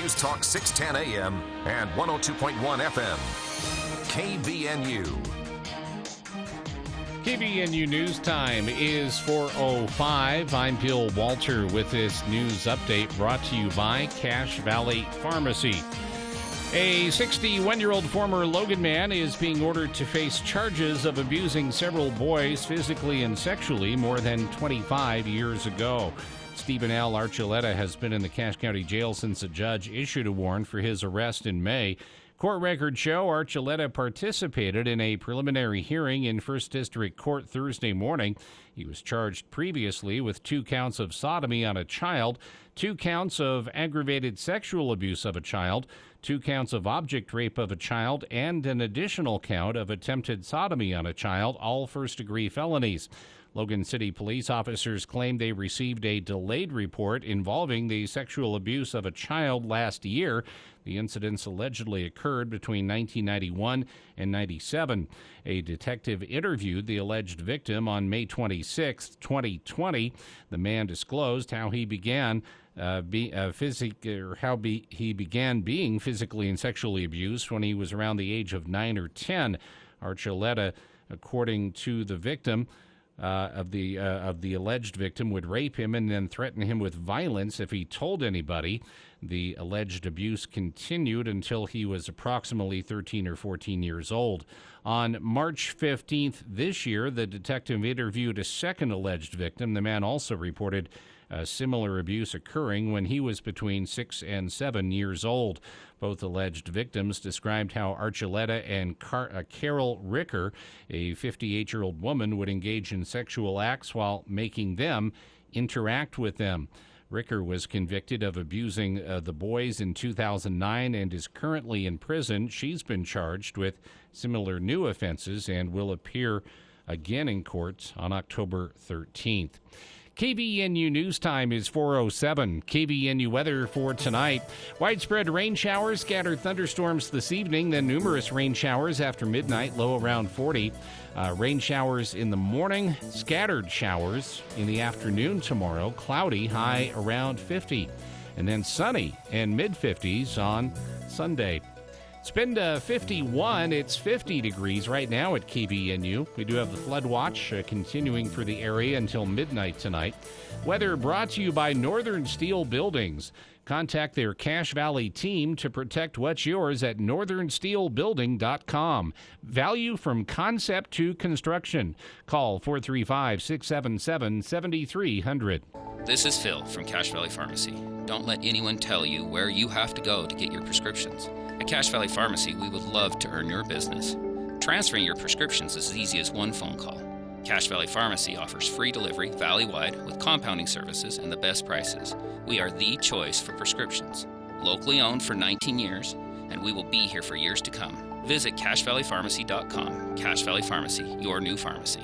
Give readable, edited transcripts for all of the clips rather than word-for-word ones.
News Talk 610 AM and 102.1 FM. KVNU. KVNU News Time is 4:05. I'm Bill Walter with this news update brought to you by Cache Valley Pharmacy. A 61-year-old former Logan man is being ordered to face charges of abusing several boys physically and sexually more than 25 years ago. Stephen L. Archuleta has been in the Cache County Jail since a judge issued a warrant for his arrest in May. Court records show Archuleta participated in a preliminary hearing in First District Court Thursday morning. He was charged previously with 2 counts of sodomy on a child, 2 counts of aggravated sexual abuse of a child, 2 counts of object rape of a child, and an additional count of attempted sodomy on a child, all first-degree felonies. Logan City police officers claim they received a delayed report involving the sexual abuse of a child last year. The incidents allegedly occurred between 1991 and 97. A detective interviewed the alleged victim on May 26, 2020. The man disclosed how he began being physically and sexually abused when he was around the age of 9 or 10. Archuleta, according to the victim, of the alleged victim, would rape him and then threaten him with violence if he told anybody. The alleged abuse continued until he was approximately 13 or 14 years old. On March 15th this year, the detective interviewed a second alleged victim. The man also reported similar abuse occurring when he was between 6 and 7 years old. Both alleged victims described how Archuleta and Carol Ricker, a 58-year-old woman, would engage in sexual acts while making them interact with them. Ricker was convicted of abusing the boys in 2009 and is currently in prison. She's been charged with similar new offenses and will appear again in court on October 13th. KVNU News Time is 4:07. KVNU weather for tonight. Widespread rain showers, scattered thunderstorms this evening, then numerous rain showers after midnight, low around 40. Rain showers in the morning, scattered showers in the afternoon tomorrow, cloudy, high around 50. And then sunny and mid-50s on Sunday. It's been 51. It's 50 degrees right now at KVNU. We do have the flood watch continuing for the area until midnight tonight. Weather brought to you by Northern Steel Buildings. Contact their Cache Valley team to protect what's yours at northernsteelbuilding.com. Value from concept to construction. Call 435-677-7300. This is Phil from Cache Valley Pharmacy. Don't let anyone tell you where you have to go to get your prescriptions. At Cache Valley Pharmacy, we would love to earn your business. Transferring your prescriptions is as easy as one phone call. Cache Valley Pharmacy offers free delivery valley-wide with compounding services and the best prices. We are the choice for prescriptions. Locally owned for 19 years, and we will be here for years to come. Visit CacheValleyPharmacy.com. Cache Valley Pharmacy, your new pharmacy.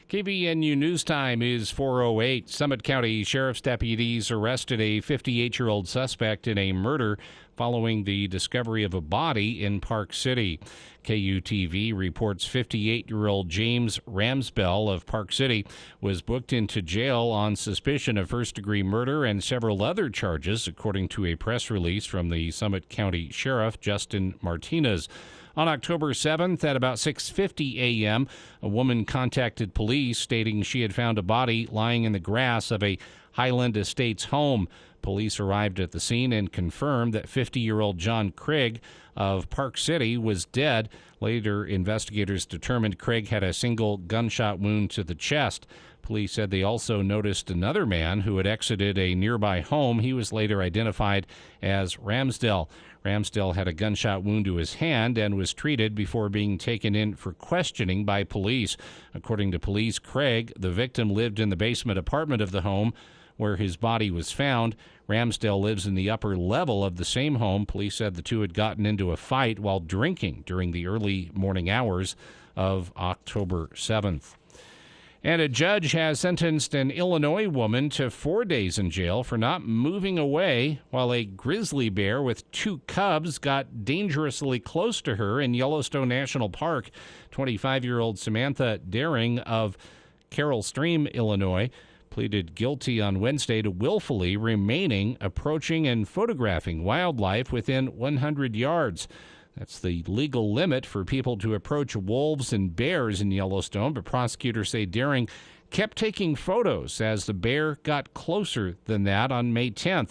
KVNU News Time is 4:08. Summit County Sheriff's deputies arrested a 58-year-old suspect in a murder following the discovery of a body in Park City. KUTV reports 58-year-old James Ramsbell of Park City was booked into jail on suspicion of first-degree murder and several other charges, according to a press release from the Summit County Sheriff, Justin Martinez. On October 7th at about 6:50 a.m., a woman contacted police stating she had found a body lying in the grass of a Highland Estates home. Police arrived at the scene and confirmed that 50-year-old John Craig of Park City was dead. Later, investigators determined Craig had a single gunshot wound to the chest. Police said they also noticed another man who had exited a nearby home. He was later identified as Ramsdell. Ramsdell had a gunshot wound to his hand and was treated before being taken in for questioning by police. According to police, Craig, the victim, lived in the basement apartment of the home where his body was found. Ramsdell lives in the upper level of the same home. Police said the two had gotten into a fight while drinking during the early morning hours of October 7th. And a judge has sentenced an Illinois woman to 4 days in jail for not moving away while a grizzly bear with 2 cubs got dangerously close to her in Yellowstone National Park. 25-year-old Samantha Daring of Carroll Stream, Illinois, pleaded guilty on Wednesday to willfully remaining, approaching, and photographing wildlife within 100 yards. That's the legal limit for people to approach wolves and bears in Yellowstone, but prosecutors say Daring kept taking photos as the bear got closer than that on May 10th.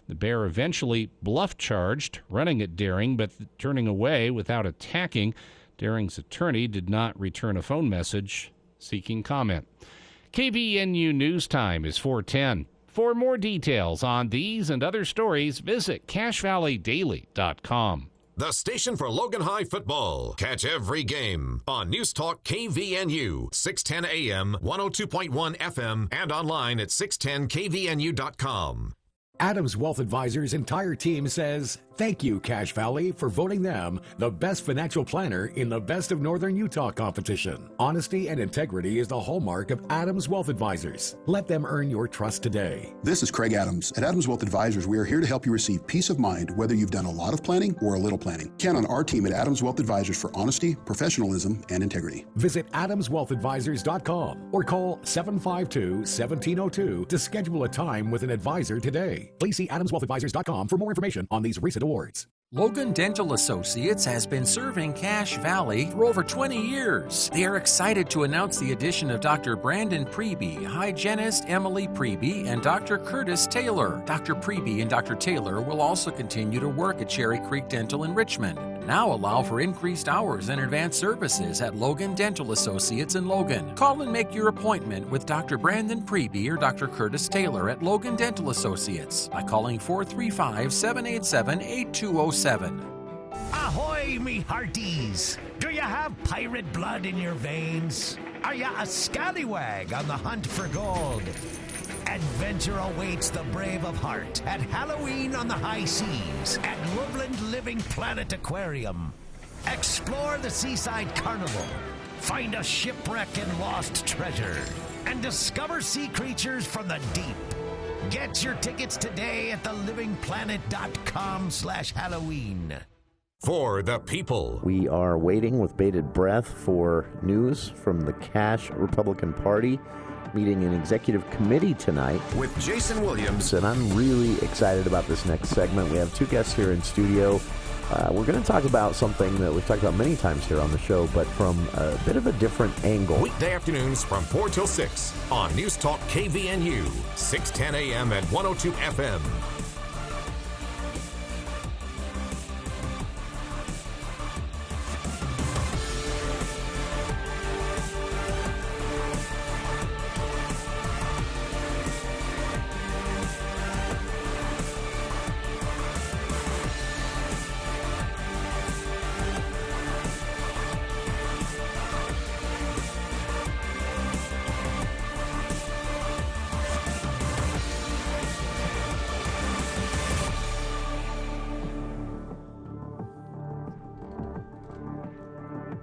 The bear eventually bluff-charged, running at Daring, but turning away without attacking. Daring's attorney did not return a phone message seeking comment. KVNU News Time is 4:10. For more details on these and other stories, visit CacheValleyDaily.com. The station for Logan High football. Catch every game on News Talk KVNU, 610 AM, 102.1 FM, and online at 610kvnu.com. Adams Wealth Advisors' entire team says, thank you, Cache Valley, for voting them the best financial planner in the Best of Northern Utah competition. Honesty and integrity is the hallmark of Adams Wealth Advisors. Let them earn your trust today. This is Craig Adams. At Adams Wealth Advisors, we are here to help you receive peace of mind, whether you've done a lot of planning or a little planning. Count on our team at Adams Wealth Advisors for honesty, professionalism, and integrity. Visit adamswealthadvisors.com or call 752-1702 to schedule a time with an advisor today. Please see adamswealthadvisors.com for more information on these recent awards. Logan Dental Associates has been serving Cache Valley for over 20 years. They are excited to announce the addition of Dr. Brandon Preby, hygienist Emily Preby, and Dr. Curtis Taylor. Dr. Preby and Dr. Taylor will also continue to work at Cherry Creek Dental in Richmond. Now allow for increased hours and advanced services at Logan Dental Associates in Logan. Call and make your appointment with Dr. Brandon Preby or Dr. Curtis Taylor at Logan Dental Associates by calling 435-787-8207. Ahoy, me hearties! Do you have pirate blood in your veins? Are you a scallywag on the hunt for gold? Adventure awaits the brave of heart at Halloween on the high seas at Woodland Living Planet Aquarium. Explore the Seaside Carnival, find a shipwreck and lost treasure, and discover sea creatures from the deep. Get your tickets today at thelivingplanet.com/Halloween. For the people. We are waiting with bated breath for news from the Cache Republican Party meeting an executive committee tonight. With Jason Williams. And I'm really excited about this next segment. We have two guests here in studio. We're going to talk about something that we've talked about many times here on the show, but from a bit of a different angle. Weekday afternoons from 4 till 6 on News Talk KVNU, 610 AM and 102 FM.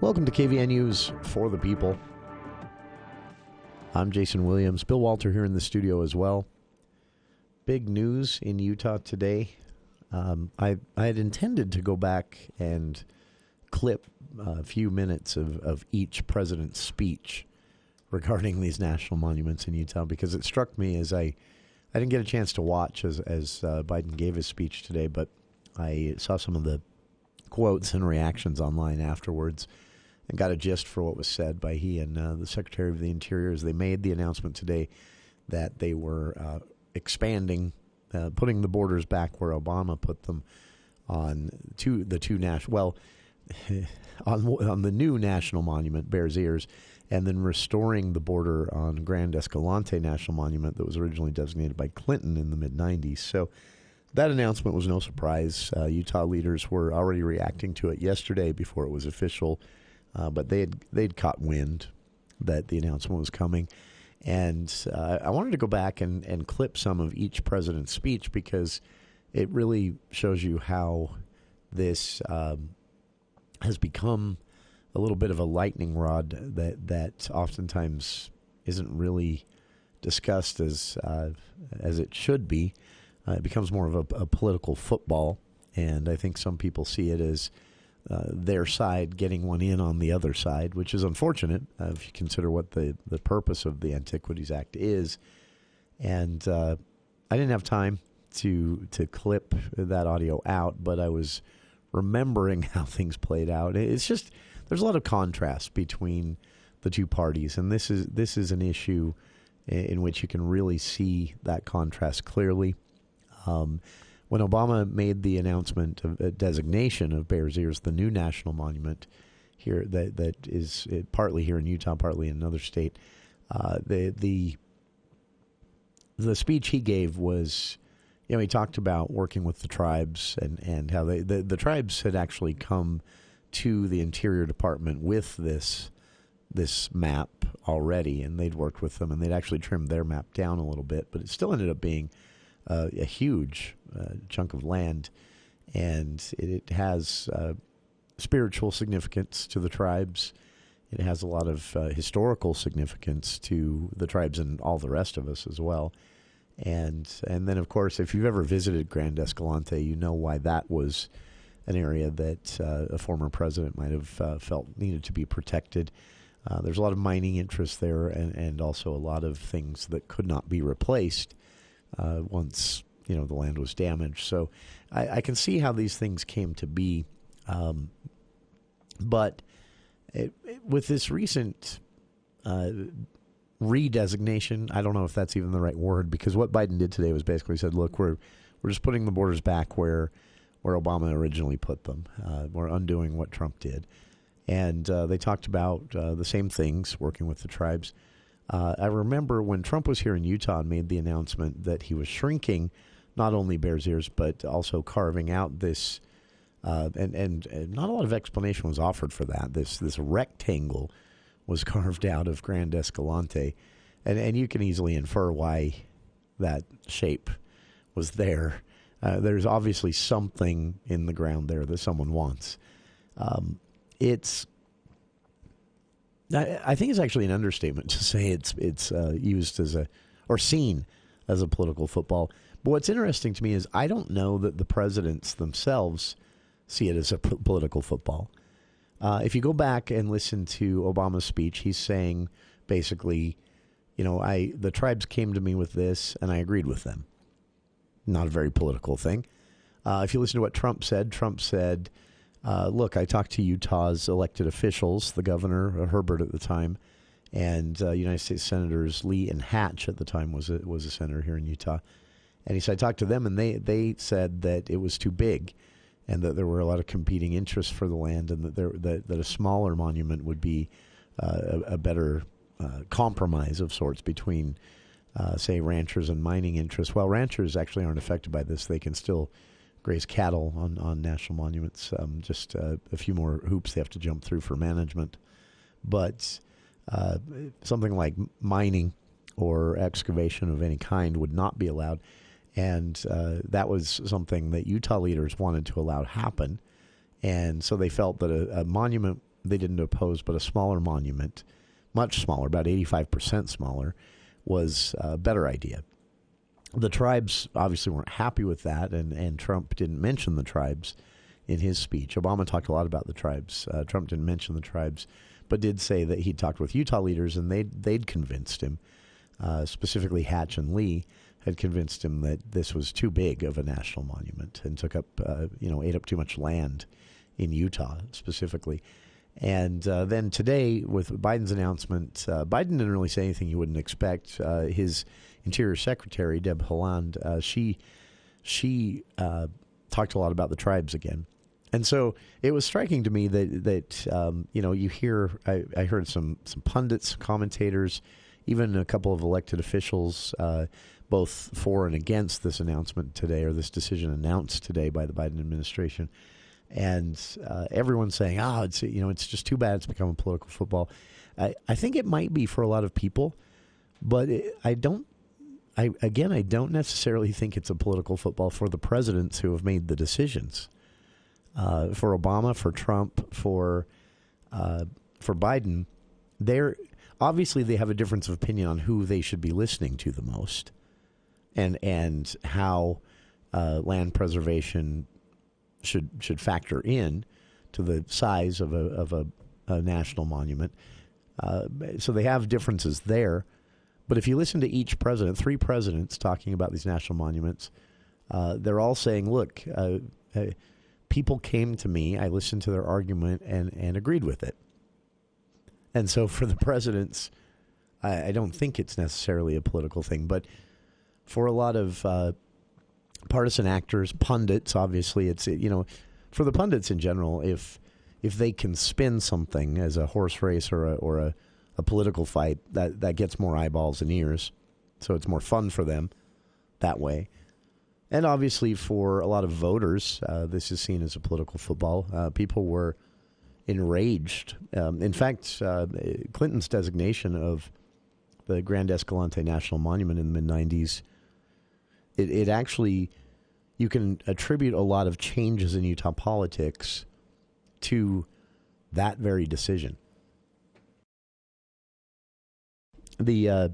Welcome to KVNU's For the People. I'm Jason Williams. Bill Walter here in the studio as well. Big news in Utah today. I had intended to go back and clip a few minutes of each president's speech regarding these national monuments in Utah, because it struck me as I didn't get a chance to watch as Biden gave his speech today, but I saw some of the quotes and reactions online afterwards and got a gist for what was said by he and the Secretary of the Interior as they made the announcement today that they were expanding, putting the borders back where Obama put them on the new national monument, Bears Ears, and then restoring the border on Grand Escalante National Monument that was originally designated by Clinton in the mid-'90s. So that announcement was no surprise. Utah leaders were already reacting to it yesterday before it was official, but they'd caught wind that the announcement was coming. And I wanted to go back and clip some of each president's speech, because it really shows you how this has become a little bit of a lightning rod that oftentimes isn't really discussed as it should be. It becomes more of a political football, and I think some people see it as their side getting one in on the other side, which is unfortunate if you consider what the purpose of the Antiquities Act is. And I didn't have time to clip that audio out, but I was remembering how things played out. It's just there's a lot of contrast between the two parties, and this is an issue in which you can really see that contrast clearly. When Obama made the announcement of a designation of Bears Ears, the new national monument here that is partly here in Utah, partly in another state, the speech he gave was, he talked about working with the tribes and how the tribes had actually come to the Interior Department with this map already, and they'd worked with them, and they'd actually trimmed their map down a little bit, but it still ended up being a huge chunk of land, and it has spiritual significance to the tribes. It has a lot of historical significance to the tribes and all the rest of us as well. And then, of course, if you've ever visited Grand Escalante, you know why that was an area that a former president might have felt needed to be protected. There's a lot of mining interest there, and also a lot of things that could not be replaced once the land was damaged. So I can see how these things came to be, but with this recent redesignation, I don't know if that's even the right word, because what Biden did today was basically said, look, we're just putting the borders back where Obama originally put them. We're undoing what Trump did. And they talked about the same things, working with the tribes. I remember when Trump was here in Utah and made the announcement that he was shrinking not only Bears Ears, but also carving out this, and not a lot of explanation was offered for that. This rectangle was carved out of Grand Escalante, and you can easily infer why that shape was there. There's obviously something in the ground there that someone wants. I think it's actually an understatement to say it's used as seen as a political football. But what's interesting to me is I don't know that the presidents themselves see it as a political football. If you go back and listen to Obama's speech, he's saying basically, the tribes came to me with this and I agreed with them. Not a very political thing. If you listen to what Trump said, look, I talked to Utah's elected officials, the governor, Herbert at the time, and United States Senators Lee and Hatch at the time was a senator here in Utah. And he said, I talked to them, and they said that it was too big and that there were a lot of competing interests for the land, and that a smaller monument would be a better compromise of sorts between, say, ranchers and mining interests. Well, ranchers actually aren't affected by this. They can still graze cattle on national monuments, just a few more hoops they have to jump through for management. But something like mining or excavation of any kind would not be allowed. And that was something that Utah leaders wanted to allow happen. And so they felt that a monument they didn't oppose, but a smaller monument, much smaller, about 85% smaller, was a better idea. The tribes obviously weren't happy with that, and Trump didn't mention the tribes in his speech. Obama talked a lot about the tribes. Trump didn't mention the tribes, but did say that he talked with Utah leaders, and they'd convinced him, specifically Hatch and Lee, had convinced him that this was too big of a national monument and took up, ate up too much land in Utah specifically. And then today, with Biden's announcement, Biden didn't really say anything you wouldn't expect. His Interior Secretary, Deb Haaland, she talked a lot about the tribes again. And so it was striking to me that you hear, I heard some pundits, commentators, even a couple of elected officials, both for and against this announcement today, or this decision announced today by the Biden administration. And everyone's saying, it's just too bad it's become a political football. I think it might be for a lot of people, but I don't necessarily think it's a political football for the presidents who have made the decisions. For Obama, for Trump, for Biden, obviously they have a difference of opinion on who they should be listening to the most, and how land preservation should factor in to the size of a national monument. So they have differences there. But if you listen to each president, 3 presidents talking about these national monuments, they're all saying, look, people came to me, I listened to their argument and agreed with it. And so for the presidents, I don't think it's necessarily a political thing, but for a lot of partisan actors, pundits, obviously, it's, for the pundits in general, if they can spin something as a horse race or a political fight, that gets more eyeballs and ears. So it's more fun for them that way. And obviously for a lot of voters, this is seen as a political football. People were enraged. In fact, Clinton's designation of the Grand Escalante National Monument in the mid-'90s, it actually, you can attribute a lot of changes in Utah politics to that very decision. The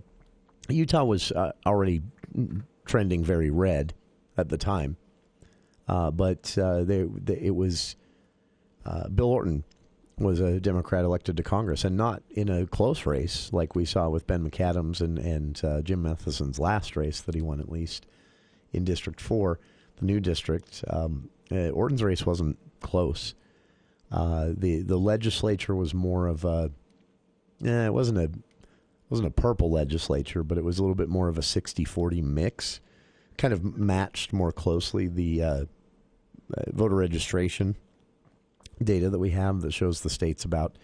Utah was already trending very red at the time, but it was Bill Orton was a Democrat elected to Congress, and not in a close race like we saw with Ben McAdams and Jim Matheson's last race that he won, at least in District 4, the new district. Orton's race wasn't close. The legislature was more of it wasn't a purple legislature, but it was a little bit more of a 60-40 mix, kind of matched more closely the voter registration data that we have that shows the state's about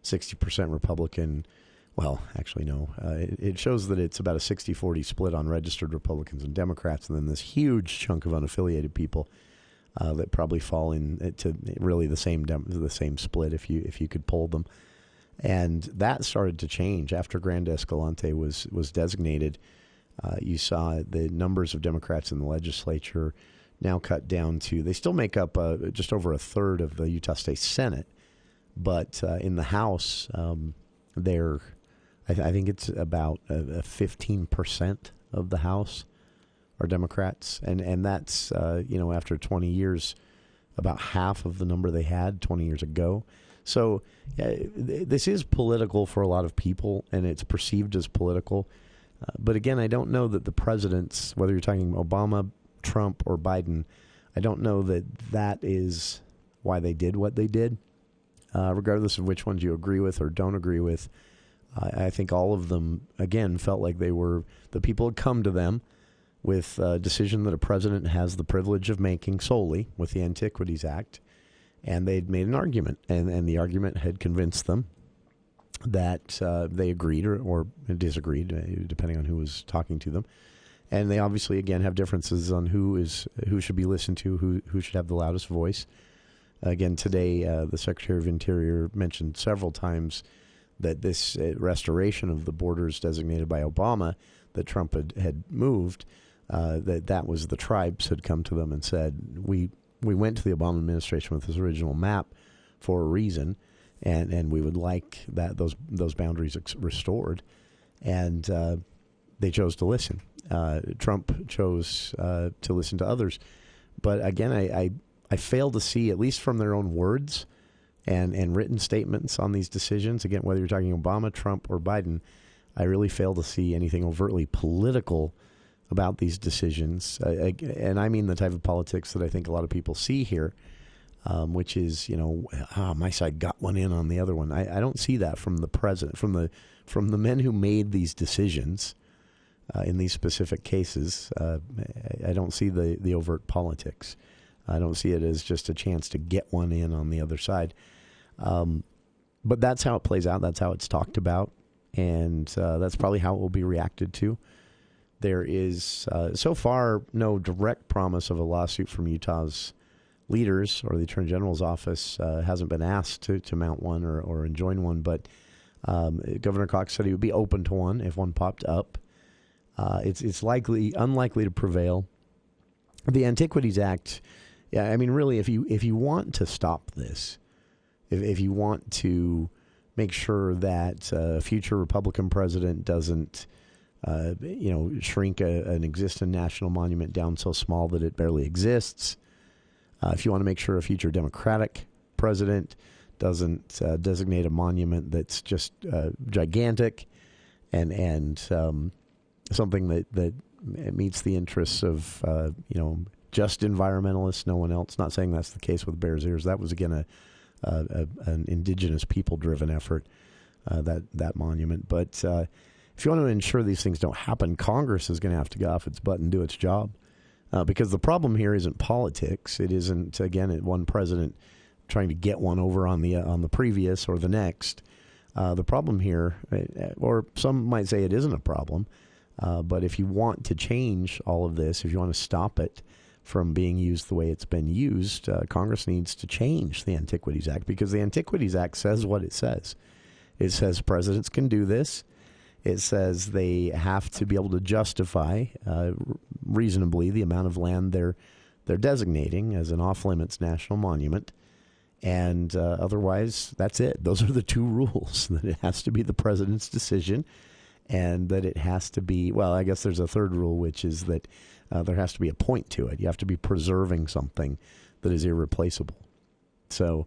60% Republican. Well, actually, no. It shows that it's about a 60-40 split on registered Republicans and Democrats, and then this huge chunk of unaffiliated people that probably fall into really the same split if you could poll them. And that started to change after Grand Escalante was designated. You saw the numbers of Democrats in the legislature now cut down to, they still make up just over a third of the Utah State Senate, but in the House, I think it's about 15% of the House are Democrats, and that's after 20 years, about half of the number they had 20 years ago. So this is political for a lot of people, and it's perceived as political. But again, I don't know that the presidents, whether you're talking Obama, Trump, or Biden, I don't know that is why they did what they did. Regardless of which ones you agree with or don't agree with, I think all of them, again, felt like the people had come to them with a decision that a president has the privilege of making solely with the Antiquities Act. And they'd made an argument, and the argument had convinced them that they agreed or disagreed, depending on who was talking to them. And they obviously, again, have differences on who should be listened to, who should have the loudest voice. Again, today, the Secretary of Interior mentioned several times that this restoration of the borders designated by Obama that Trump had moved, that was the tribes had come to them and said, we went to the Obama administration with this original map for a reason, and we would like those boundaries restored. And they chose to listen. Trump chose to listen to others. But again, I fail to see, at least from their own words and written statements on these decisions, again, whether you're talking Obama, Trump, or Biden, I really fail to see anything overtly political about these decisions. And I mean the type of politics that I think a lot of people see here, which is, my side got one in on the other one. I don't see that from the president, from the men who made these decisions in these specific cases. I don't see the overt politics. I don't see it as just a chance to get one in on the other side. But that's how it plays out. That's how it's talked about. And that's probably how it will be reacted to. There is, so far, no direct promise of a lawsuit from Utah's leaders, or the Attorney General's office hasn't been asked to mount one or enjoin one. But Governor Cox said he would be open to one if one popped up. It's unlikely to prevail. The Antiquities Act, really, if you want to stop this, if you want to make sure that a future Republican president doesn't, shrink an existing national monument down so small that it barely exists, if you want to make sure a future Democratic president doesn't designate a monument that's just gigantic and something that meets the interests of just environmentalists, no one else. Not saying that's the case with Bears Ears. That was again an indigenous people-driven effort. That monument, but if you want to ensure these things don't happen, Congress is going to have to get off its butt and do its job, because the problem here isn't politics. It isn't one president trying to get one over on the previous or the next. The problem here, or some might say it isn't a problem, but if you want to change all of this, if you want to stop it from being used the way it's been used, Congress needs to change the Antiquities Act, because the Antiquities Act says what it says. It says presidents can do this. It says they have to be able to justify reasonably the amount of land they're designating as an off-limits national monument. And otherwise, that's it. Those are the two rules, that it has to be the president's decision and that it has to be, well, I guess there's a third rule, which is that there has to be a point to it. You have to be preserving something that is irreplaceable. So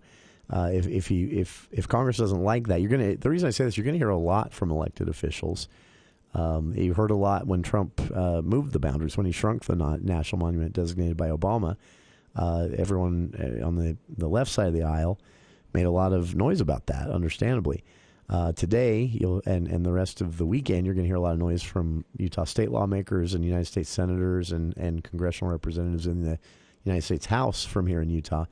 if Congress doesn't like that, the reason I say this, you're going to hear a lot from elected officials. You heard a lot when Trump moved the boundaries, when he shrunk the national monument designated by Obama. Everyone on the left side of the aisle made a lot of noise about that, understandably. Today, and the rest of the weekend, you're going to hear a lot of noise from Utah state lawmakers and United States senators and congressional representatives in the United States House from here in Utah.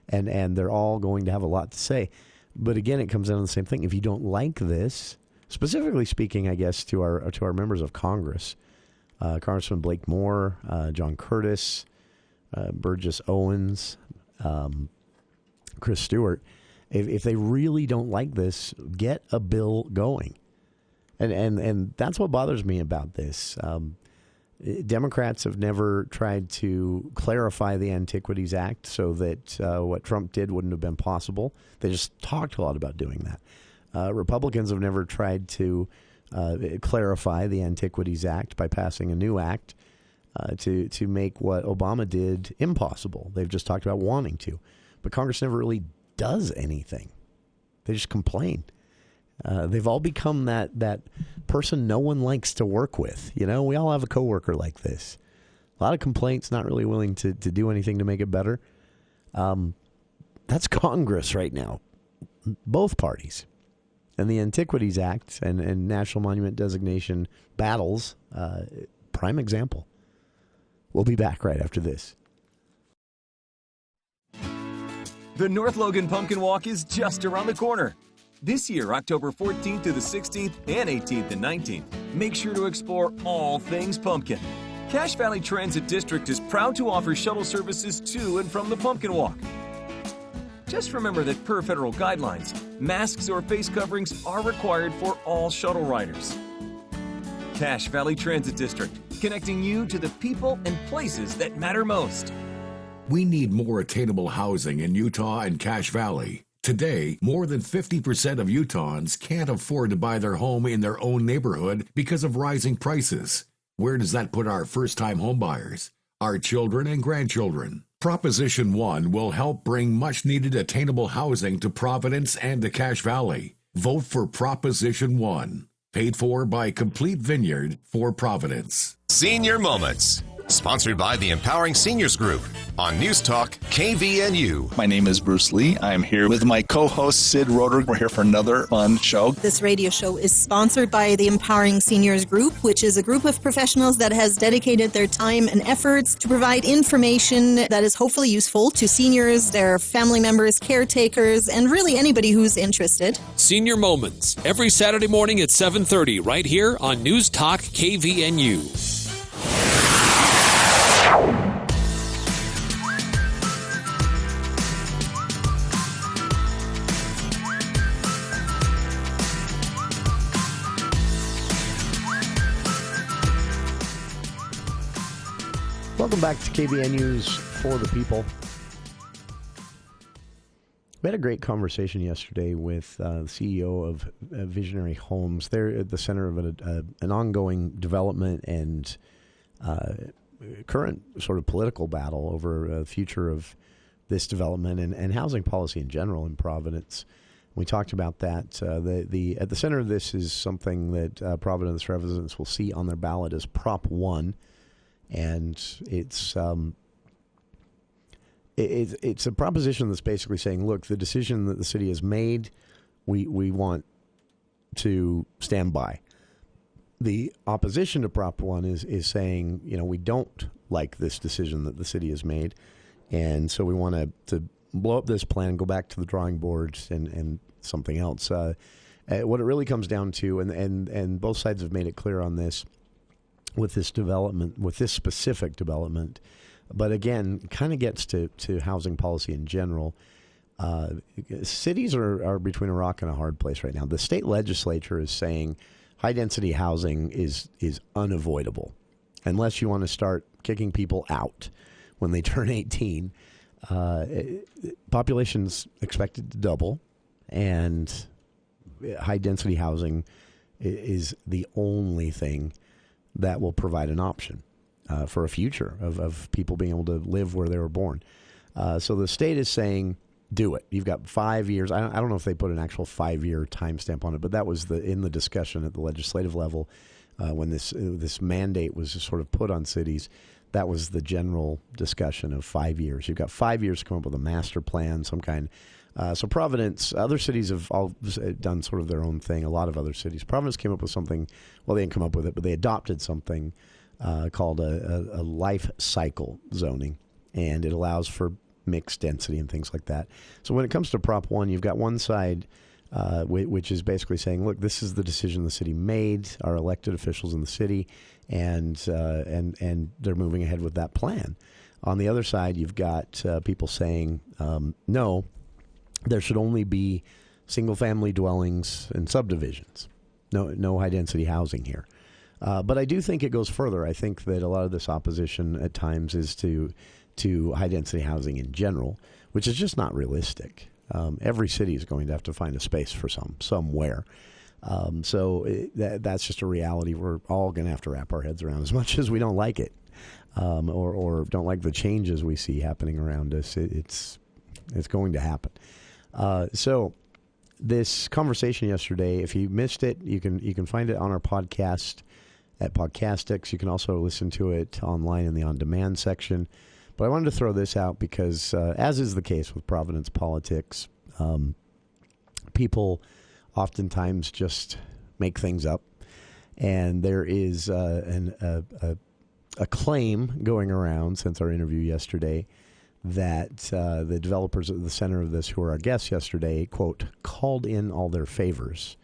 And they're all going to have a lot to say. But again, it comes down to the same thing. If you don't like this, specifically speaking, I guess, to our members of Congress, Congressman Blake Moore, John Curtis, Burgess Owens, Chris Stewart, if they really don't like this, get a bill going. And that's what bothers me about this. Democrats have never tried to clarify the Antiquities Act so that what Trump did wouldn't have been possible. They just talked a lot about doing that. Republicans have never tried to clarify the Antiquities Act by passing a new act to make what Obama did impossible. They've just talked about wanting to. But Congress never really does anything. They just complain. They've all become that person no one likes to work with. We all have a coworker like this. A lot of complaints, not really willing to do anything to make it better. That's Congress right now. Both parties. And the Antiquities Act and National Monument designation battles, prime example. We'll be back right after this. The North Logan Pumpkin Walk is just around the corner. This year, October 14th to the 16th and 18th and 19th, make sure to explore all things pumpkin. Cache Valley Transit District is proud to offer shuttle services to and from the Pumpkin Walk. Just remember that per federal guidelines, masks or face coverings are required for all shuttle riders. Cache Valley Transit District, connecting you to the people and places that matter most. We need more attainable housing in Utah and Cache Valley. Today, more than 50% of Utahns can't afford to buy their home in their own neighborhood because of rising prices. Where does that put our first-time homebuyers, our children and grandchildren? Proposition 1 will help bring much-needed attainable housing to Providence and to Cache Valley. Vote for Proposition 1. Paid for by Complete Vineyard for Providence. Senior Moments, sponsored by the Empowering Seniors Group on News Talk KVNU. My name is Bruce Lee. I am here with my co-host Sid Roeder. We're here for another fun show. This radio show is sponsored by the Empowering Seniors Group, which is a group of professionals that has dedicated their time and efforts to provide information that is hopefully useful to seniors, their family members, caretakers, and really anybody who's interested. Senior Moments, every Saturday morning at 7:30, right here on News Talk KVNU. Welcome back to KVNU's For the People. We had a great conversation yesterday with the CEO of Visionary Homes. They're at the center of an ongoing development and current sort of political battle over the future of this development and housing policy in general in Providence. We talked about that. The at the center of this is something that Providence residents will see on their ballot as Prop 1, and it's a proposition that's basically saying, look, the decision that the city has made, we want to stand by. The opposition to Prop 1 is saying, we don't like this decision that the city has made, and so we want to blow up this plan, go back to the drawing board and something else. What it really comes down to, and both sides have made it clear on this, with this development, with this specific development, but again, kind of gets to housing policy in general. Cities are between a rock and a hard place right now. The state legislature is saying high-density housing is unavoidable unless you want to start kicking people out when they turn 18. Population's expected to double, and high-density housing is the only thing that will provide an option for a future of people being able to live where they were born. So the state is saying, do it. You've got 5 years. I don't know if they put an actual 5-year timestamp on it, but that was in the discussion at the legislative level when this mandate was sort of put on cities. That was the general discussion of 5 years. You've got 5 years to come up with a master plan, some kind. So Providence, other cities have all done sort of their own thing. A lot of other cities. Providence came up with something. Well, they didn't come up with it, but they adopted something called a life cycle zoning, and it allows for mixed density and things like that. So when it comes to Prop 1, you've got one side which is basically saying, look, this is the decision the city made, our elected officials in the city, and they're moving ahead with that plan. On the other side, you've got people saying, no, there should only be single-family dwellings and subdivisions. No high-density housing here. But I do think it goes further. I think that a lot of this opposition at times is to high-density housing in general, which is just not realistic. Every city is going to have to find a space for somewhere. So that's just a reality we're all going to have to wrap our heads around, as much as we don't like it, or don't like the changes we see happening around us. It's going to happen. So this conversation yesterday, if you missed it, you can find it on our podcast at Podcastics. You can also listen to it online in the on-demand section. But I wanted to throw this out because, as is the case with Providence politics, people oftentimes just make things up. And there is a claim going around since our interview yesterday that the developers at the center of this, who were our guests yesterday, quote, called in all their favors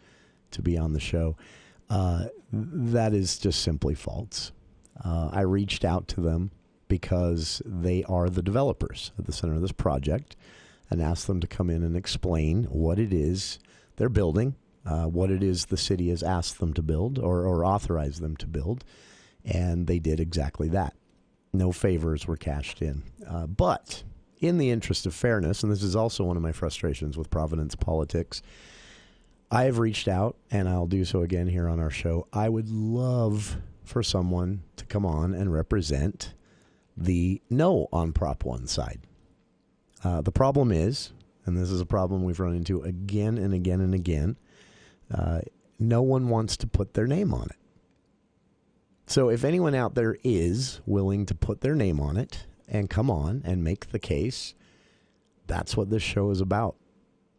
to be on the show. That is just simply false. I reached out to them because they are the developers at the center of this project, and asked them to come in and explain what it is they're building, what it is the city has asked them to build or authorized them to build, and they did exactly that. No favors were cashed in. But in the interest of fairness, and this is also one of my frustrations with Providence politics, I have reached out, and I'll do so again here on our show. I would love for someone to come on and represent the no on Prop 1 side. The problem is, and this is a problem we've run into again and again and again, no one wants to put their name on it. So if anyone out there is willing to put their name on it and come on and make the case, that's what this show is about,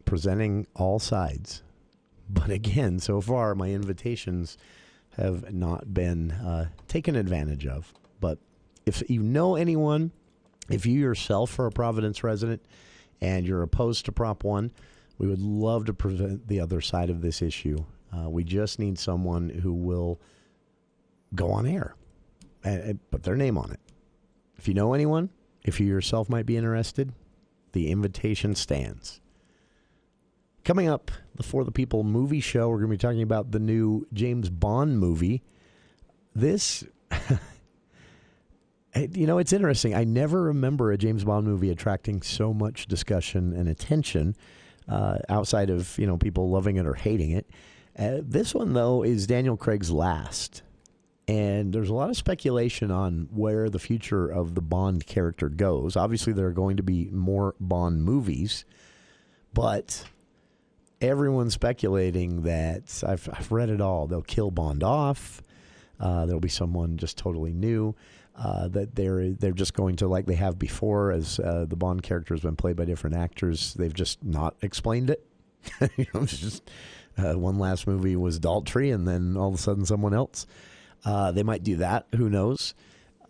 presenting all sides. But again, so far, my invitations have not been taken advantage of. But if you know anyone, if you yourself are a Providence resident and you're opposed to Prop 1, we would love to present the other side of this issue. We just need someone who will go on air and put their name on it. If you know anyone, if you yourself might be interested, the invitation stands. Coming up, the For the People movie show, we're going to be talking about the new James Bond movie. This, it's interesting. I never remember a James Bond movie attracting so much discussion and attention outside of, people loving it or hating it. This one, though, is Daniel Craig's last. And there's a lot of speculation on where the future of the Bond character goes. Obviously, there are going to be more Bond movies, but everyone's speculating that I've read it all. They'll kill Bond off. There'll be someone just totally new. That they're just going to, like they have before, as the Bond character has been played by different actors. They've just not explained it. It's just one last movie was Daltrey, and then all of a sudden someone else. They might do that. Who knows?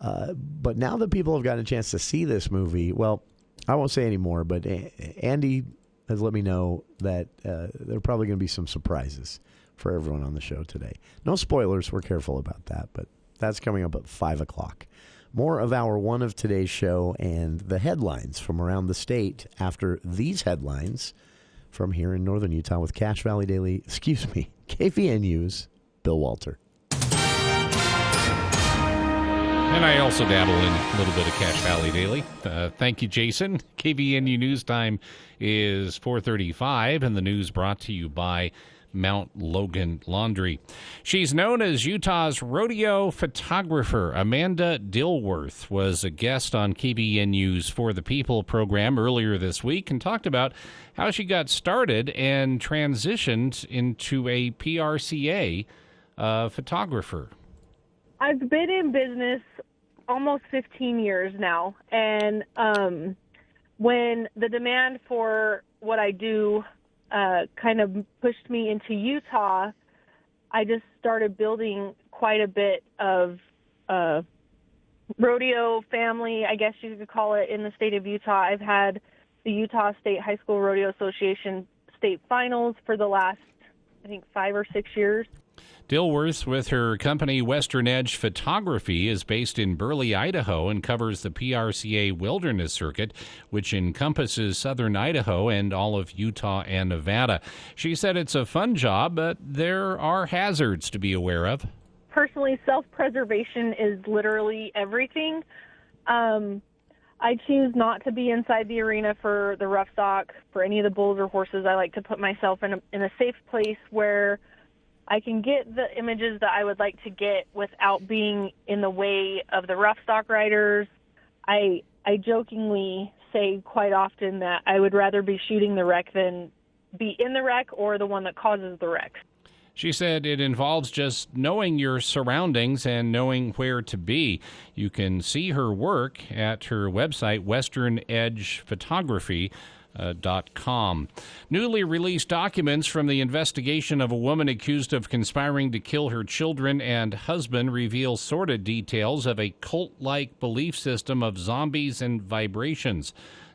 But now that people have gotten a chance to see this movie, well, I won't say any more, but Andy has let me know that there are probably going to be some surprises for everyone on the show today. No spoilers. We're careful about that, but that's coming up at 5 o'clock. More of Hour 1 of today's show and the headlines from around the state after these headlines from here in northern Utah with Cache Valley Daily, KVNU's Bill Walter. And I also dabble in a little bit of Cache Valley Daily. Thank you, Jason. KVNU News Time is 4:35, and the news brought to you by Mount Logan Laundry. She's known as Utah's rodeo photographer. Amanda Dilworth was a guest on KVNU's For the People program earlier this week and talked about how she got started and transitioned into a PRCA photographer. I've been in business almost 15 years now, and when the demand for what I do kind of pushed me into Utah, I just started building quite a bit of rodeo family, I guess you could call it, in the state of Utah. I've had the Utah State High School Rodeo Association state finals for the last, I think, 5 or 6 years. Dilworth, with her company Western Edge Photography, is based in Burley, Idaho, and covers the PRCA Wilderness Circuit, which encompasses southern Idaho and all of Utah and Nevada. She said it's a fun job, but there are hazards to be aware of. Personally, self-preservation is literally everything. I choose not to be inside the arena for the rough stock, for any of the bulls or horses. I like to put myself in a safe place where I can get the images that I would like to get without being in the way of the rough stock riders. I jokingly say quite often that I would rather be shooting the wreck than be in the wreck or the one that causes the wreck. She said it involves just knowing your surroundings and knowing where to be. You can see her work at her website, westernedgephotography.com. Newly released documents from the investigation of a woman accused of conspiring to kill her children and husband reveal sordid details of a cult-like belief system of zombies and vibrations.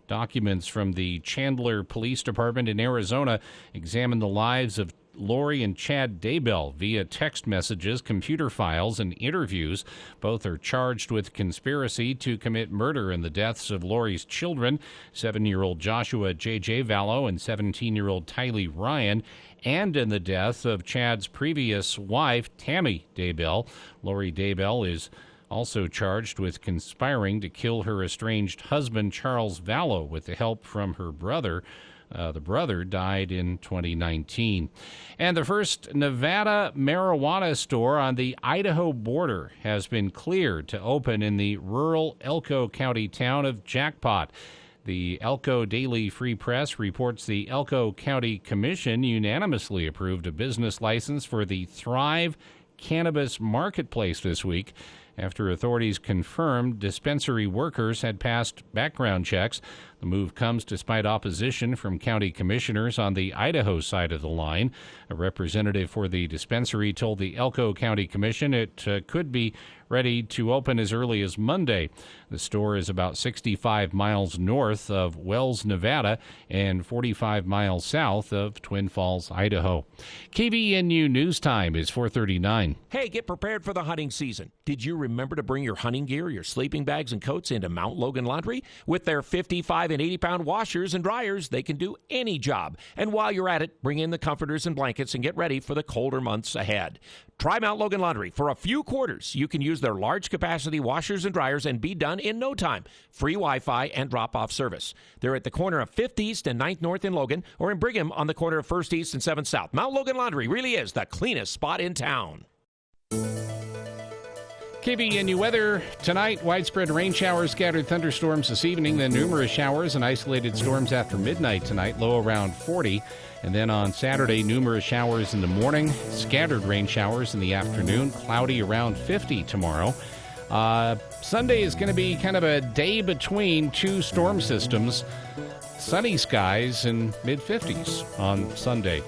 Documents from the Chandler Police Department in Arizona examine the lives of Lori and Chad Daybell via text messages, computer files, and interviews. Both are charged with conspiracy to commit murder in the deaths of Lori's children, 7-year-old Joshua J.J. Vallow and 17-year-old Tylee Ryan, and in the death of Chad's previous wife, Tammy Daybell. Lori Daybell is also charged with conspiring to kill her estranged husband, Charles Vallow, with the help from her brother. The brother died in 2019. And the first Nevada marijuana store on the Idaho border has been cleared to open in the rural Elko County town of Jackpot. The Elko Daily Free Press reports the Elko County Commission unanimously approved a business license for the Thrive Cannabis Marketplace this week, after authorities confirmed dispensary workers had passed background checks. The move comes despite opposition from county commissioners on the Idaho side of the line. A representative for the dispensary told the Elko County Commission it could be ready to open as early as Monday. The store is about 65 miles north of Wells, Nevada, and 45 miles south of Twin Falls, Idaho. KVNU News Time is 4:39. Hey, get prepared for the hunting season. Did you remember to bring your hunting gear, your sleeping bags, and coats into Mount Logan Laundry? With their 55 and 80-pound washers and dryers, they can do any job. And while you're at it, bring in the comforters and blankets and get ready for the colder months ahead. Try Mount Logan Laundry. For a few quarters, you can use their large-capacity washers and dryers and be done in no time. Free Wi-Fi and drop-off service. They're at the corner of 5th East and 9th North in Logan, or in Brigham on the corner of 1st East and 7th South. Mount Logan Laundry really is the cleanest spot in town. KVNU weather tonight, widespread rain showers, scattered thunderstorms this evening, then numerous showers and isolated storms after midnight tonight, low around 40. And then on Saturday, numerous showers in the morning, scattered rain showers in the afternoon, cloudy around 50 tomorrow. Sunday is going to be kind of a day between two storm systems. Sunny skies and mid-50s on Sunday.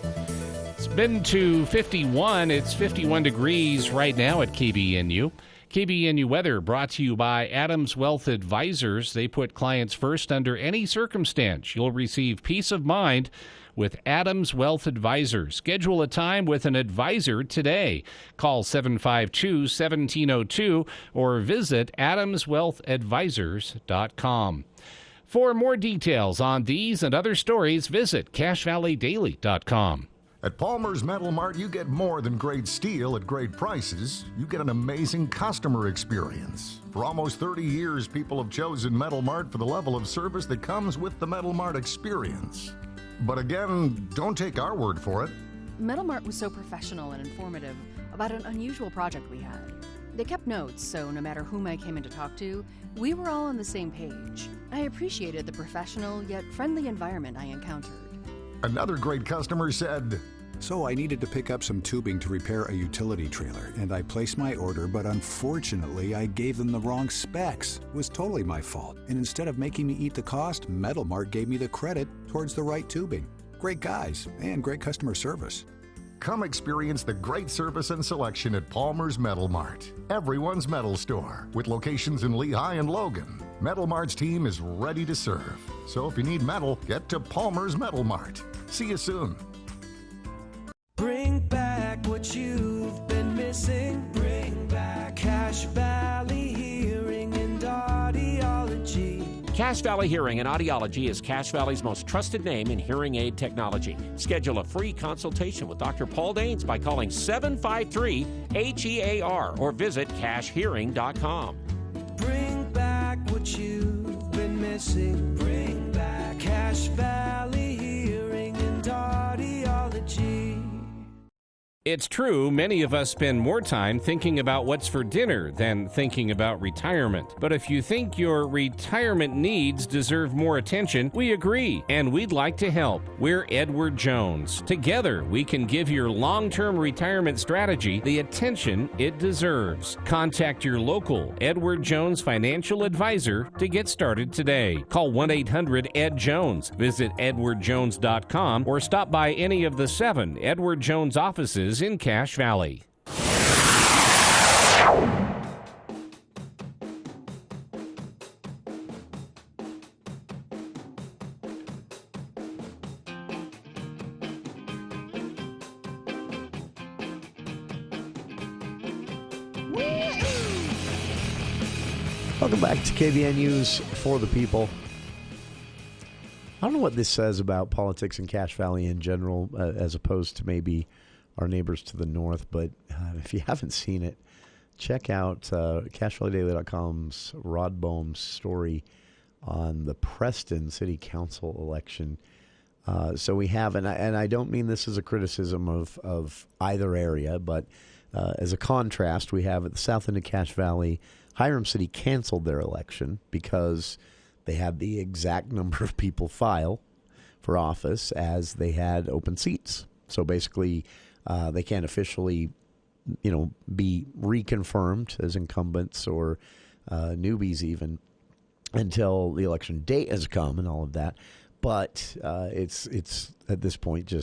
It's been to 51. It's 51 degrees right now at KBNU. KBNU weather brought to you by Adams Wealth Advisors. They put clients first under any circumstance. You'll receive peace of mind with Adams Wealth Advisors. Schedule a time with an advisor today. Call 752-1702 or visit adamswealthadvisors.com. For more details on these and other stories, visit CashValleyDaily.com. At Palmer's Metal Mart, you get more than great steel at great prices. You get an amazing customer experience. For almost 30 years, people have chosen Metal Mart for the level of service that comes with the Metal Mart experience. But again, don't take our word for it. Metal Mart was so professional and informative about an unusual project we had. They kept notes, so no matter whom I came in to talk to, we were all on the same page. I appreciated the professional yet friendly environment I encountered. Another great customer said, "So I needed to pick up some tubing to repair a utility trailer, and I placed my order, but unfortunately I gave them the wrong specs. It was totally my fault, and instead of making me eat the cost, Metal Mart gave me the credit towards the right tubing. Great guys, and great customer service." Come experience the great service and selection at Palmer's Metal Mart, everyone's metal store, with locations in Lehigh and Logan. Metal Mart's team is ready to serve. So if you need metal, get to Palmer's Metal Mart. See you soon. Bring back what you've been missing. Bring back Cache Valley Hearing and Audiology. Cache Valley Hearing and Audiology is Cache Valley's most trusted name in hearing aid technology. Schedule a free consultation with Dr. Paul Daines by calling 753-HEAR or visit CacheHearing.com. Bring back what you've been missing. Bring back Cache Valley Hearing and Audiology. It's true, many of us spend more time thinking about what's for dinner than thinking about retirement. But if you think your retirement needs deserve more attention, we agree, and we'd like to help. We're Edward Jones. Together, we can give your long-term retirement strategy the attention it deserves. Contact your local Edward Jones financial advisor to get started today. Call 1-800-ED-JONES. Visit edwardjones.com or stop by any of the 7 Edward Jones offices in Cache Valley. Welcome back to KVNU's For the People. I don't know what this says about politics in Cache Valley in general, as opposed to maybe our neighbors to the north, but if you haven't seen it, check out CacheValleyDaily.com's Rod Bohm's story on the Preston City Council election. So we have, and I don't mean this as a criticism of either area, but as a contrast, we have at the south end of Cache Valley, Hiram City canceled their election because they had the exact number of people file for office as they had open seats. So basically, they can't officially, be reconfirmed as incumbents or newbies even until the election date has come and all of that. But it's at this point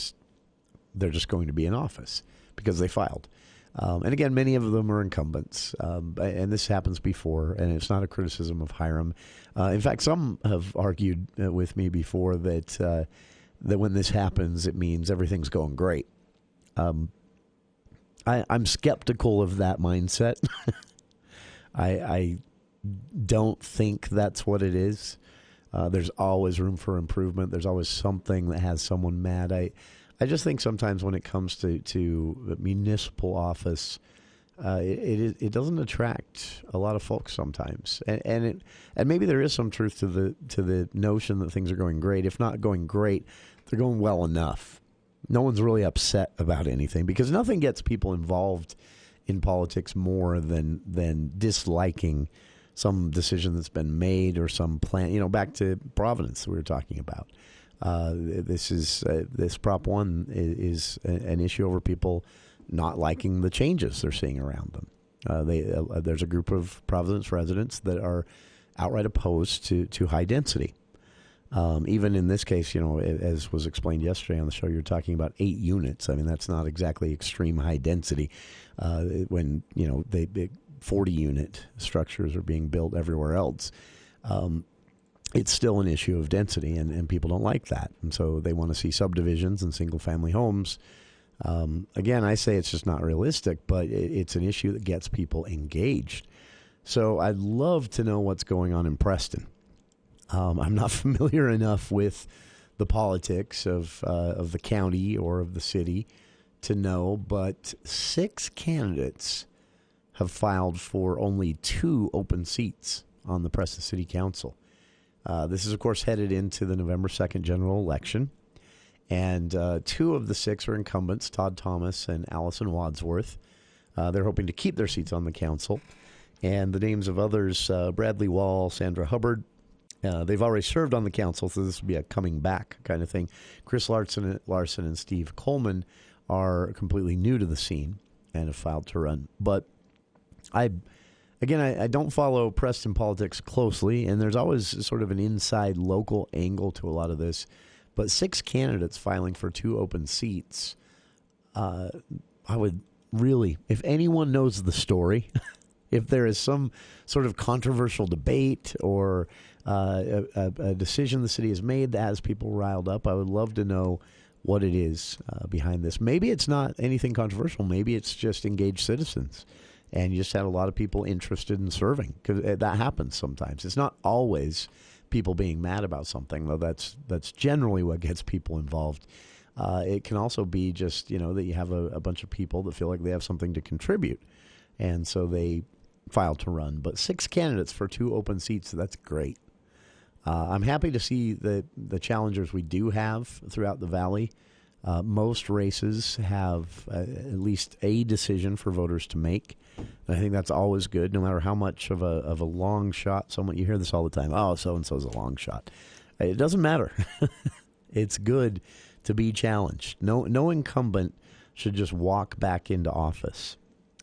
they're just going to be in office because they filed. And again, many of them are incumbents, and this happens before, and it's not a criticism of Hiram. In fact, some have argued with me before that when this happens, it means everything's going great. I'm skeptical of that mindset. I don't think that's what it is. There's always room for improvement. There's always something that has someone mad. I just think sometimes when it comes to municipal office, it doesn't attract a lot of folks sometimes, and maybe there is some truth to the notion that things are going great. If not going great, they're going well enough. No one's really upset about anything because nothing gets people involved in politics more than disliking some decision that's been made or some plan. Back to Providence we were talking about. This Prop 1 is an issue over people not liking the changes they're seeing around them. There's a group of Providence residents that are outright opposed to high density. Even in this case, as was explained yesterday on the show, you're talking about 8 units. I mean, that's not exactly extreme high density. When 40-unit structures are being built everywhere else, it's still an issue of density, and people don't like that. And so they want to see subdivisions and single-family homes. Again, I say it's just not realistic, but it's an issue that gets people engaged. So I'd love to know what's going on in Preston. I'm not familiar enough with the politics of the county or of the city to know, but 6 candidates have filed for only 2 open seats on the Preston City Council. This is, of course, headed into the November 2nd general election. And 2 of the 6 are incumbents, Todd Thomas and Allison Wadsworth. They're hoping to keep their seats on the council. And the names of others, Bradley Wall, Sandra Hubbard, they've already served on the council, so this will be a coming back kind of thing. Chris Larson and Steve Coleman are completely new to the scene and have filed to run. But I don't follow Preston politics closely, and there's always sort of an inside local angle to a lot of this. But 6 candidates filing for 2 open seats, I would really, if anyone knows the story, if there is some sort of controversial debate or a decision the city has made that has people riled up, I would love to know what it is behind this. Maybe it's not anything controversial. Maybe it's just engaged citizens. And you just had a lot of people interested in serving, because that happens sometimes. It's not always people being mad about something, though that's generally what gets people involved. It can also be just, that you have a bunch of people that feel like they have something to contribute, and so they file to run. But 6 candidates for 2 open seats, that's great. I'm happy to see the challengers we do have throughout the valley. Most races have at least a decision for voters to make. And I think that's always good, no matter how much of a long shot someone. You hear this all the time. Oh, so and so's a long shot. It doesn't matter. It's good to be challenged. No incumbent should just walk back into office.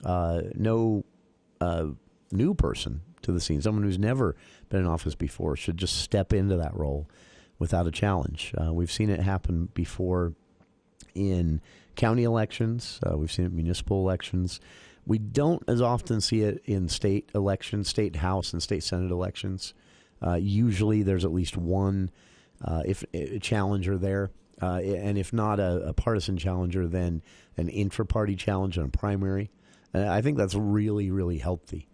No new person to the scene, someone who's never been in office before, should just step into that role without a challenge. We've seen it happen before in county elections. We've seen it in municipal elections. We don't as often see it in state elections, state house and state senate elections. Usually there's at least one if a challenger there. And if not a partisan challenger, then an intra-party challenge and a primary. And I think that's really, really healthy.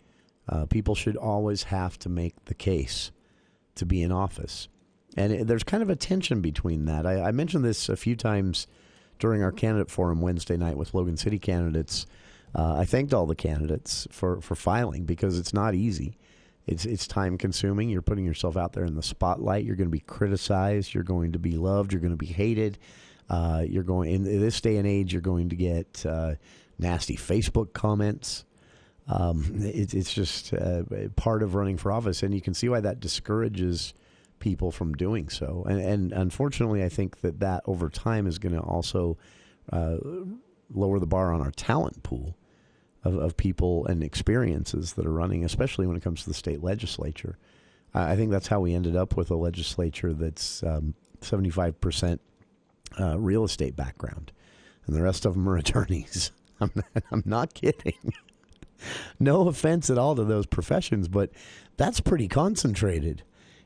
People should always have to make the case to be in office. And there's kind of a tension between that. I mentioned this a few times during our candidate forum Wednesday night with Logan City candidates. I thanked all the candidates for filing, because it's not easy. It's time consuming. You're putting yourself out there in the spotlight. You're going to be criticized. You're going to be loved. You're going to be hated. You're going, in this day and age, you're going to get nasty Facebook comments. It's just part of running for office, and you can see why that discourages people from doing so. And unfortunately, I think that over time is going to also lower the bar on our talent pool of people and experiences that are running, especially when it comes to the state legislature. I think that's how we ended up with a legislature that's 75% real estate background, and the rest of them are attorneys. I'm not kidding. No offense at all to those professions, but that's pretty concentrated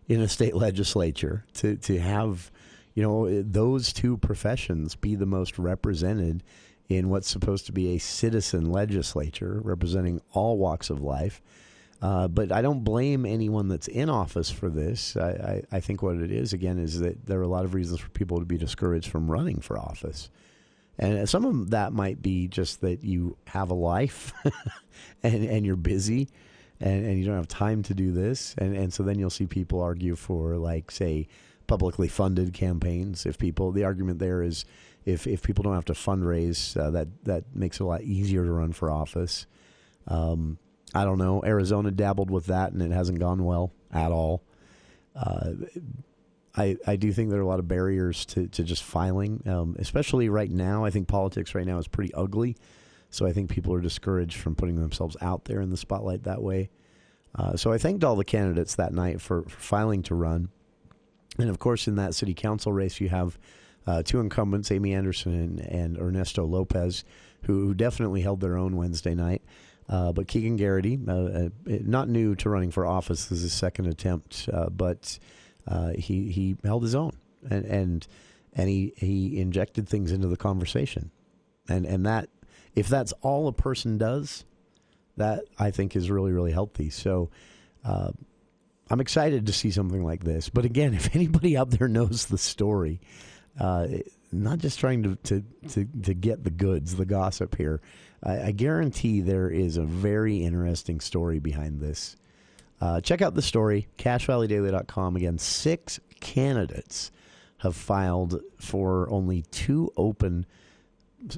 in a state legislature to have, those 2 professions be the most represented in what's supposed to be a citizen legislature representing all walks of life. But I don't blame anyone that's in office for this. I think what it is, again, is that there are a lot of reasons for people to be discouraged from running for office. And some of that might be just that you have a life and you're busy and you don't have time to do this. And so then you'll see people argue for, like, say, publicly funded campaigns. The argument there is if people don't have to fundraise, that makes it a lot easier to run for office. I don't know. Arizona dabbled with that, and it hasn't gone well at all. I do think there are a lot of barriers to just filing, especially right now. I think politics right now is pretty ugly, so I think people are discouraged from putting themselves out there in the spotlight that way. So I thanked all the candidates that night for filing to run. And, of course, in that city council race, you have two incumbents, Amy Anderson and Ernesto Lopez, who definitely held their own Wednesday night. But Keegan Garrity, not new to running for office, this is his second attempt, but he held his own, and he injected things into the conversation, and that, if that's all a person does, that I think is really, really healthy. So I'm excited to see something like this. But again, if anybody out there knows the story, not just trying to get the goods, the gossip here, I guarantee there is a very interesting story behind this. Check out the story, CashValleyDaily.com. Again, 6 candidates have filed for only 2 open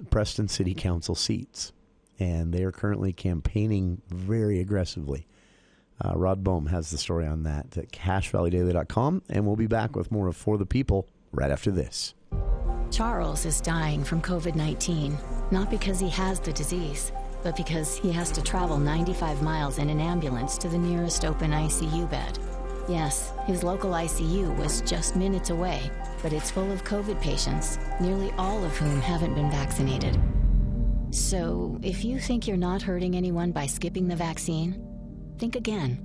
Preston City Council seats, and they are currently campaigning very aggressively. Rod Bohm has the story on that at CashValleyDaily.com, and we'll be back with more of For the People right after this. Charles is dying from COVID-19, not because he has the disease, but because he has to travel 95 miles in an ambulance to the nearest open ICU bed. Yes, his local ICU was just minutes away, but it's full of COVID patients, nearly all of whom haven't been vaccinated. So, if you think you're not hurting anyone by skipping the vaccine, think again.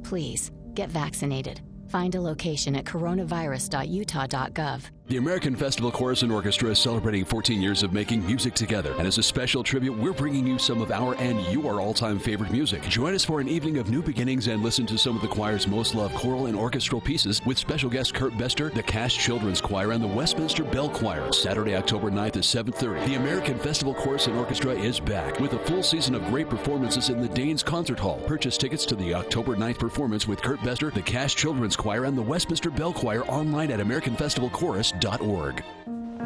Please, get vaccinated. Find a location at coronavirus.utah.gov. The American Festival Chorus and Orchestra is celebrating 14 years of making music together. And as a special tribute, we're bringing you some of our and your all-time favorite music. Join us for an evening of new beginnings and listen to some of the choir's most loved choral and orchestral pieces with special guest Kurt Bester, the Cash Children's Choir, and the Westminster Bell Choir. Saturday, October 9th at 7:30. The American Festival Chorus and Orchestra is back with a full season of great performances in the Danes Concert Hall. Purchase tickets to the October 9th performance with Kurt Bester, the Cash Children's Choir, and the Westminster Bell Choir online at AmericanFestivalChorus.org.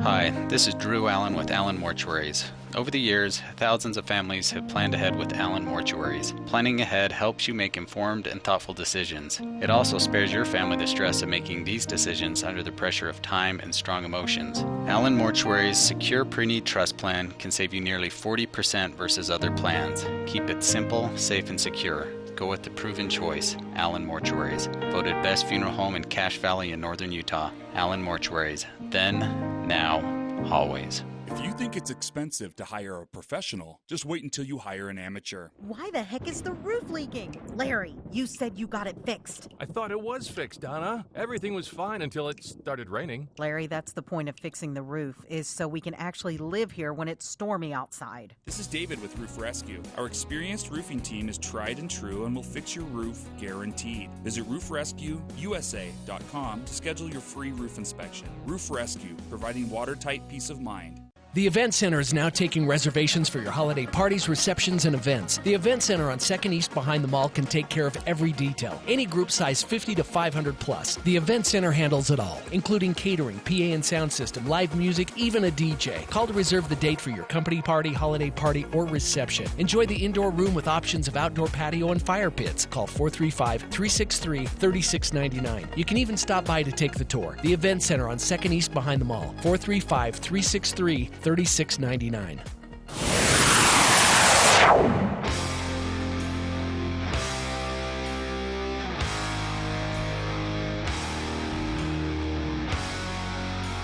Hi, this is Drew Allen with Allen Mortuaries. Over the years, thousands of families have planned ahead with Allen Mortuaries. Planning ahead helps you make informed and thoughtful decisions. It also spares your family the stress of making these decisions under the pressure of time and strong emotions. Allen Mortuaries' secure pre-need trust plan can save you nearly 40% versus other plans. Keep it simple, safe, and secure. Go with the proven choice, Allen Mortuaries. Voted best funeral home in Cache Valley in northern Utah. Allen Mortuaries. Then, now, always. If you think it's expensive to hire a professional, just wait until you hire an amateur. Why the heck is the roof leaking? Larry, you said you got it fixed. I thought it was fixed, Donna. Everything was fine until it started raining. Larry, that's the point of fixing the roof, is so we can actually live here when it's stormy outside. This is David with Roof Rescue. Our experienced roofing team is tried and true and will fix your roof guaranteed. Visit roofrescueusa.com to schedule your free roof inspection. Roof Rescue, providing watertight peace of mind. The Event Center is now taking reservations for your holiday parties, receptions, and events. The Event Center on 2nd East behind the mall can take care of every detail. Any group size 50 to 500 plus. The Event Center handles it all, including catering, PA and sound system, live music, even a DJ. Call to reserve the date for your company party, holiday party, or reception. Enjoy the indoor room with options of outdoor patio and fire pits. Call 435-363-3699. You can even stop by to take the tour. The Event Center on 2nd East behind the mall. 435-363-3699.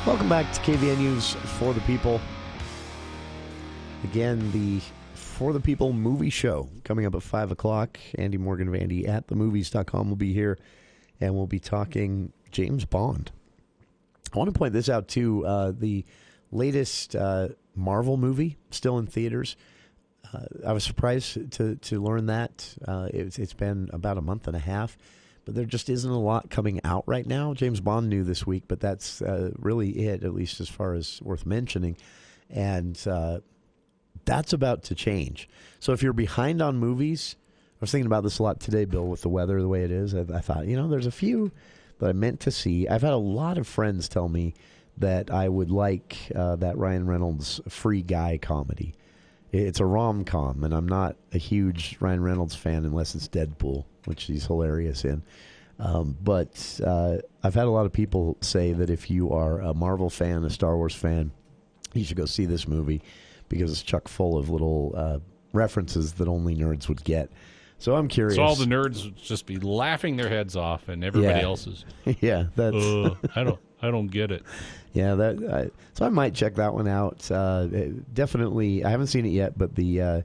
Welcome back to KVNU's For the People. Again, the For the People movie show coming up at 5 o'clock. Andy Morgan of Andy at themovies.com will be here, and we'll be talking James Bond. I want to point this out, too. The latest Marvel movie still in theaters. I was surprised to learn that. It's been about a month and a half, but there just isn't a lot coming out right now. James Bond new this week, but that's really it, at least as far as worth mentioning. And that's about to change. So if you're behind on movies, I was thinking about this a lot today, Bill, with the weather the way it is. I thought, there's a few that I meant to see. I've had a lot of friends tell me that I would like that Ryan Reynolds Free Guy comedy. It's a rom-com, and I'm not a huge Ryan Reynolds fan unless it's Deadpool, which he's hilarious in. But I've had a lot of people say that if you are a Marvel fan, a Star Wars fan, you should go see this movie because it's chock full of little references that only nerds would get. So I'm curious. So all the nerds would just be laughing their heads off, and everybody else is. Yeah, that's. I don't get it. Yeah, so I might check that one out. Definitely, I haven't seen it yet, but the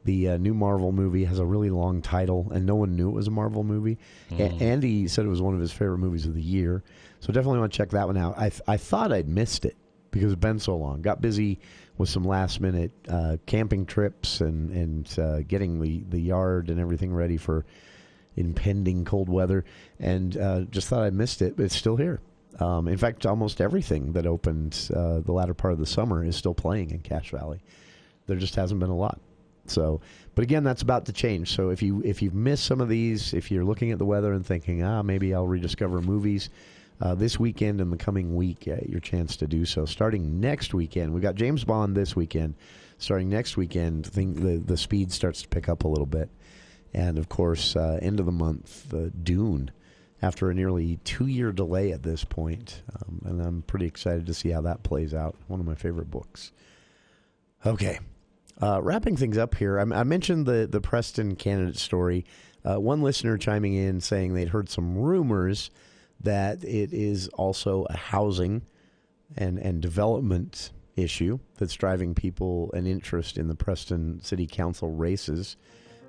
new Marvel movie has a really long title, and no one knew it was a Marvel movie. Andy said it was one of his favorite movies of the year, so definitely want to check that one out. I thought I'd missed it because it's been so long. Got busy with some last-minute camping trips and getting the yard and everything ready for impending cold weather, and just thought I missed it, but it's still here. In fact, almost everything that opened the latter part of the summer is still playing in Cache Valley. There just hasn't been a lot. So, but again, that's about to change. So if you've missed some of these, if you're looking at the weather and thinking, maybe I'll rediscover movies, this weekend and the coming week, your chance to do so. Starting next weekend, we got James Bond this weekend. Starting next weekend, I think the speed starts to pick up a little bit. And of course, end of the month, Dune, after a nearly 2-year delay at this point. And I'm pretty excited to see how that plays out. One of my favorite books. Okay. Wrapping things up here, I mentioned the Preston candidate story. One listener chiming in saying they'd heard some rumors that it is also a housing and development issue that's driving people an interest in the Preston City Council races,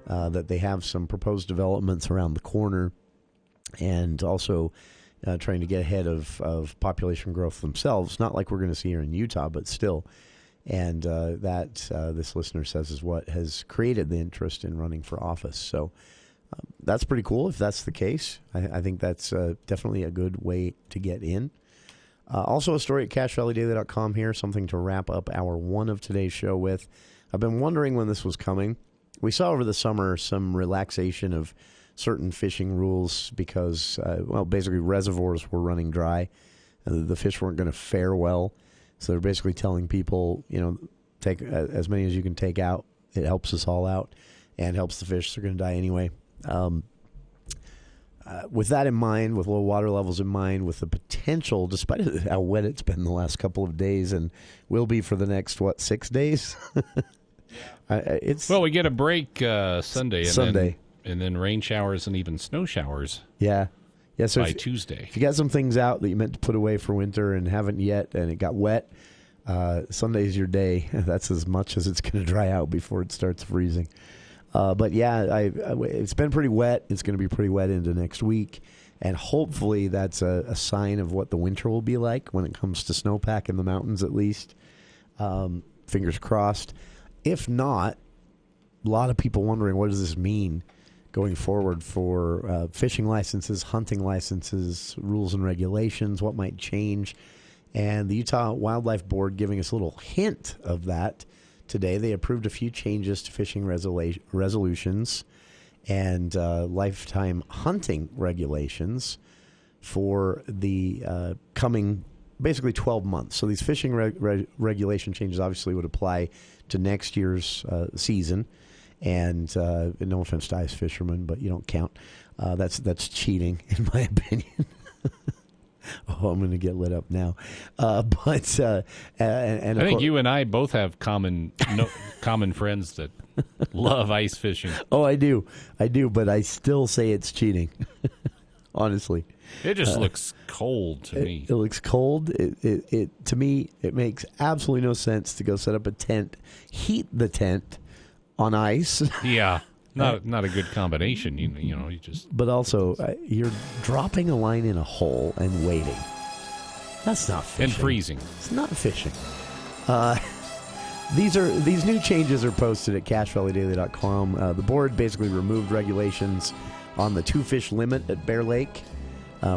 that they have some proposed developments around the corner and also trying to get ahead of population growth themselves. Not like we're going to see here in Utah, but still. And that, this listener says, is what has created the interest in running for office. So that's pretty cool if that's the case. I think that's definitely a good way to get in. Also a story at CacheValleyDaily.com here, something to wrap up hour one of today's show with. I've been wondering when this was coming. We saw over the summer some relaxation of certain fishing rules because, basically reservoirs were running dry. The fish weren't going to fare well. So they're basically telling people, take as many as you can take out. It helps us all out and helps the fish. They're going to die anyway. With that in mind, with low water levels in mind, with the potential, despite how wet it's been the last couple of days and will be for the next, 6 days? We get a break Sunday. Sunday. And then rain showers and even snow showers. Yeah. Yeah, so by Tuesday. If you got some things out that you meant to put away for winter and haven't yet, and it got wet, Sunday's your day. That's as much as it's going to dry out before it starts freezing. But yeah, it's been pretty wet. It's going to be pretty wet into next week, and hopefully that's a sign of what the winter will be like when it comes to snowpack in the mountains, at least. Fingers crossed. If not, a lot of people wondering, what does this mean going forward for fishing licenses, hunting licenses, rules and regulations, what might change? And the Utah Wildlife Board giving us a little hint of that today. They approved a few changes to fishing resolutions and lifetime hunting regulations for the coming basically 12 months. So these fishing regulation changes obviously would apply to next year's season. And no offense to ice fishermen, but you don't count. That's cheating, in my opinion. Oh, I'm going to get lit up now. I think you and I both have common friends that love ice fishing. Oh, I do, but I still say it's cheating. Honestly, it just looks cold to me. It looks cold. It to me, it makes absolutely no sense to go set up a tent, heat the tent on ice. Yeah, not a good combination. You just. But also, you're dropping a line in a hole and waiting. That's not fishing. And freezing. It's not fishing. These new changes are posted at CacheValleyDaily.com. The board basically removed regulations on the 2-fish limit at Bear Lake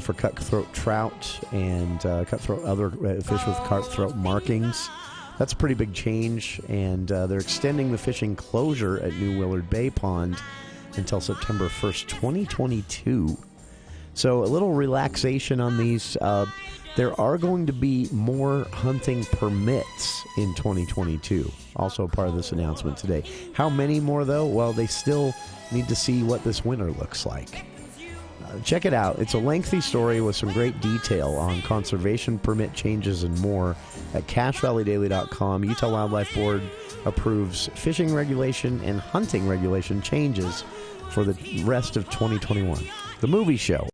for cutthroat trout and cutthroat other fish with cutthroat markings. That's a pretty big change, and they're extending the fishing closure at New Willard Bay Pond until September 1st, 2022. So a little relaxation on these. There are going to be more hunting permits in 2022. Also a part of this announcement today. How many more, though? Well, they still need to see what this winter looks like. Check it out. It's a lengthy story with some great detail on conservation permit changes and more at CacheValleyDaily.com. Utah Wildlife Board approves fishing regulation and hunting regulation changes for the rest of 2021. The movie show